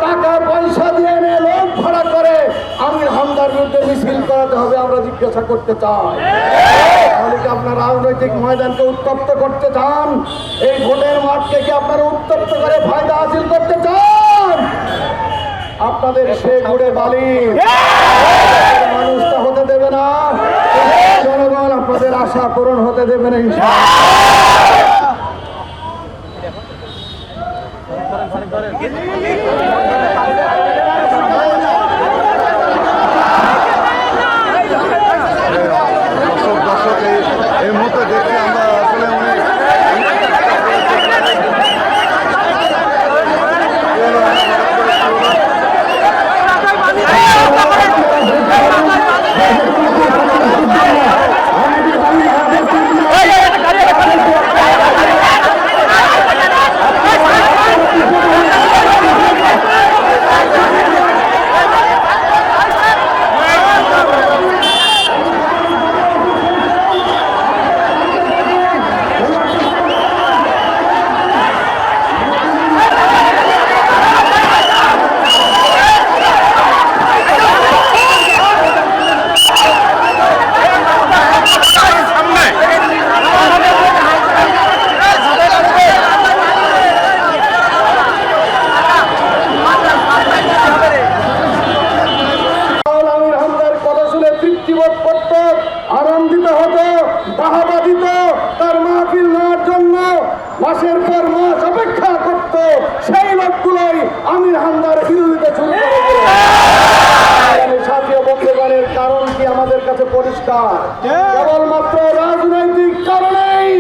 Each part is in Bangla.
টাকা পয়সা দিয়ে এনে লোক ভাড়া করে আমির হামদার বিরুদ্ধে মিছিল করাতে হবে, আমরা জিজ্ঞাসা করতে চাই। তাহলে কি আপনার রাজনৈতিক ময়দানকে উত্তপ্ত করতে চান? এই ভোটের মাঠকে কি আপনারা উত্তপ্ত করে ফায়দা হাসিল করতে চান? আপনাদের সে ঘুরে বালি মানুষটা হতে দেবে না, জনগণ আপনাদের আশা পূরণ হতে দেবে না দর্শক এই মুহূর্তে দেখছি আমরা আসলে আনন্দিত হতো, বাহাবা দিত, তার মাহফিল নেওয়ার জন্য মাসের পর মাস অপেক্ষা করত, সেই লোকগুলোই আমির হামদার বিরোধিতা শুরু করে। সাথী বন্ধুগণের কারণ কি আমাদের কাছে পরিষ্কার, কেবলমাত্র রাজনৈতিক কারণেই,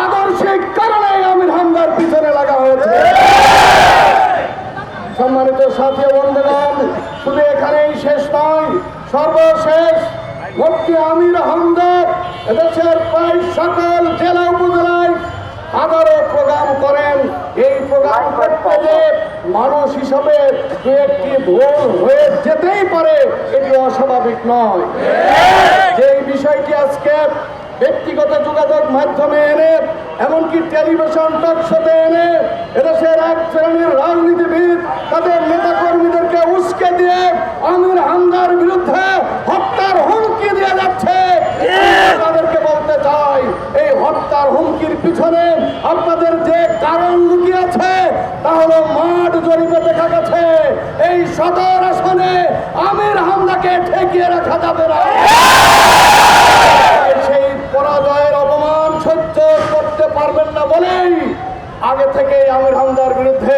আদর্শিক কারণেই আমির হামদার পিছনে লাগা হয়েছে। সম্মানিত সাথী বন্ধুগণ, শুধু এখানেই শেষ নয়, সর্বশেষ মুফতি আমির হামদা এদেশের প্রায় সকল জেলা উপজেলায় হাজারো প্রোগ্রাম করেন। এই প্রোগ্রাম করতে যে মানুষ হিসাবে দু একটি ভুল হয়ে যেতেই পারে, এটি অস্বাভাবিক নয়। যে বিষয়টি আজকে ব্যক্তিগত যোগাযোগ মাধ্যমে এনে, এমনকি টেলিভিশন টক শোতে এনে এদেশের এক শ্রেণীর রাজনীতিবিদ তাদের নেতা কর্মীদেরকে উস্কে দিয়ে আমির হামদার বিরুদ্ধে হত্যার হুমকি দিয়ে যাচ্ছে, তাদেরকে বলতে চাই, এই হত্যার হুমকির পিছনে আপনাদের যে কারণ লুকিয়ে আছে তা হলো মাঠ জরিপে দেখা গেছে এই সদর আসনে আমির হামদাকে ঠেকিয়ে রাখা যাবে না। সেই পরাজয়ের অপমান সহ্য করতে পারবেন না বলেই আগে থেকে আমির হামদার বিরুদ্ধে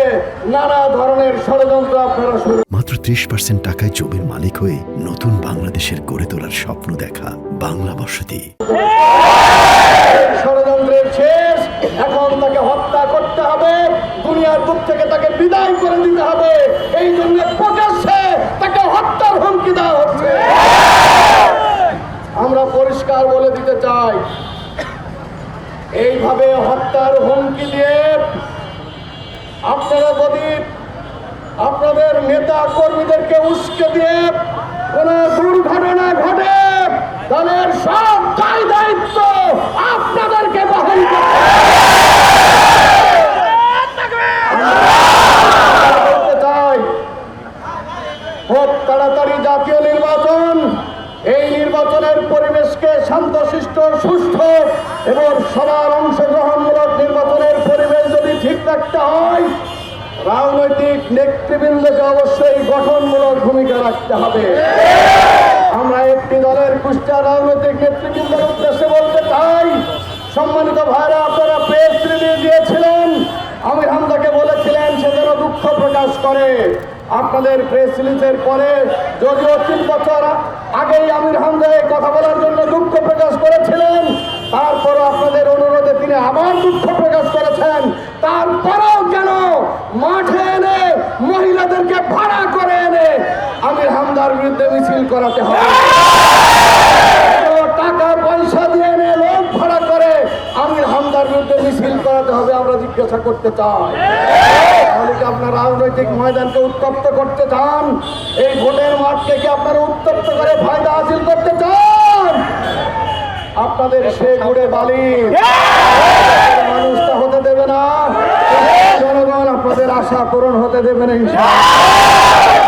নানা ধরনের ষড়যন্ত্র আপনারা শুরু। মাত্র 30% টাকায় জমির মালিক হয়ে নতুন বাংলাদেশের গড়ে তোলার স্বপ্ন দেখা বাংলা বসতি। ষড়যন্ত্রের শেষ, এখন তাকে হত্যা করতে হবে, দুনিয়ার বুক থেকে তাকে বিদায় করে দিতে হবে। এই জন্য প্রকাশ্যে তাকে হত্যার হুমকি দেওয়া হচ্ছে। আমরা পরিষ্কার বলে দিতে চাই, এইভাবে হত্যার হুমকি দিয়ে আপনারা যদি আপনাদের নেতা কর্মীদেরকে উস্কে দিয়ে কোন দুর্ঘটনা ঘটে, তাদের সব দায় দায়িত্ব আপনাদেরকে বহন করতে চাই। খুব তাড়াতাড়ি জাতীয় নির্বাচন, এই নির্বাচনের পরিবেশকে শান্তশিষ্ট, সুষ্ঠু এবং সবার অংশগ্রহণমূলক নির্বাচনের পরিবেশ যদি ঠিক রাখতে হয়, রাজনৈতিক নেতৃবৃন্দকে অবশ্যই গঠনমূলক ভূমিকা রাখতে হবে। আমরা একটি দলের কুষ্টিয়া রাজনৈতিক নেতৃবৃন্দের উদ্দেশ্যে বলতে চাই, সম্মানিত ভাইরা, আপনারা প্রেস রিলিজ দিয়েছিলেন, আমির হামদাকে বলেছিলেন সে যেন দুঃখ প্রকাশ করে। আপনাদের প্রেস রিলিজের পরে যদিও 3 বছর আগেই আমির হামদা কথা বলার জন্য দুঃখ প্রকাশ করেছিলেন, তারপরও আপনাদের অনুরোধে তিনি আবার দুঃখ প্রকাশ করেছেন। তারপরেও কেন মাঠে এনে মহিলাদেরকে ভাড়া করে এনে আমির হামদার বিরুদ্ধে মিছিল করাতে হবে? টাকা পয়সা দিয়ে এনে লোক ভাড়া করে আমির হামদার বিরুদ্ধে মিছিল করাতে হবে, আমরা জিজ্ঞাসা করতে চাই। তাহলে কি আপনার রাজনৈতিক ময়দানকে উত্তপ্ত করতে চান? এই ভোটের মাঠকে কি আপনারা উত্তপ্ত করে ফায়দা হাসিল করতে চান? আপনার আপনাদের সে গুড়ে বালি মানুষটা হতে দেবে না। জনগণ আপনাদের আশা পূরণ হতে দেবে না ইনশাআল্লাহ।